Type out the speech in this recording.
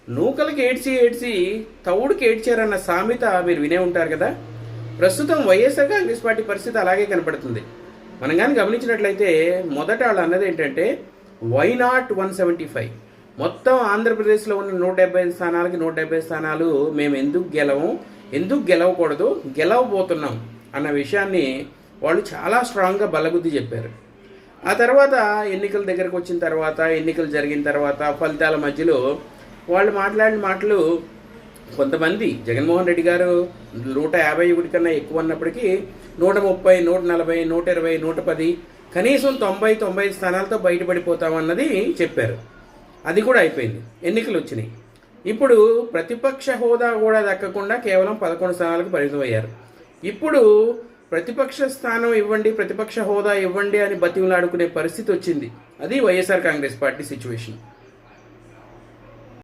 నూకలకి ఏడ్చి ఏడ్చి తవుడికి ఏడ్చారన్న సామెత మీరు వినే ఉంటారు కదా. ప్రస్తుతం వైఎస్ఆర్ కాంగ్రెస్ పార్టీ పరిస్థితి అలాగే కనపడుతుంది. మనం కానీ గమనించినట్లయితే మొదట వాళ్ళు అన్నది ఏంటంటే వై నాట్ 175, మొత్తం ఆంధ్రప్రదేశ్లో ఉన్న 175 స్థానాలకి 170 స్థానాలు మేము ఎందుకు గెలవకూడదు, గెలవబోతున్నాం అన్న విషయాన్ని వాళ్ళు చాలా స్ట్రాంగ్గా బల్లగుద్ది చెప్పారు. ఆ తర్వాత ఎన్నికల దగ్గరకు వచ్చిన తర్వాత, ఎన్నికలు జరిగిన తర్వాత ఫలితాల మధ్యలో వాళ్ళు మాట్లాడిన మాటలు, కొంతమంది జగన్మోహన్ రెడ్డి గారు 151 కన్నా ఎక్కువ అన్నప్పటికీ 130, 140, 120, 110, కనీసం 90 స్థానాలతో బయటపడిపోతామన్నది చెప్పారు. అది కూడా అయిపోయింది, ఎన్నికలు వచ్చినాయి. ఇప్పుడు ప్రతిపక్ష హోదా కూడా దక్కకుండా కేవలం 11 స్థానాలకు పరిమితమయ్యారు. ఇప్పుడు ప్రతిపక్ష స్థానం ఇవ్వండి, ప్రతిపక్ష హోదా ఇవ్వండి అని బతిమలాడుకునే పరిస్థితి వచ్చింది. అది వైఎస్ఆర్ కాంగ్రెస్ పార్టీ సిచ్యువేషన్.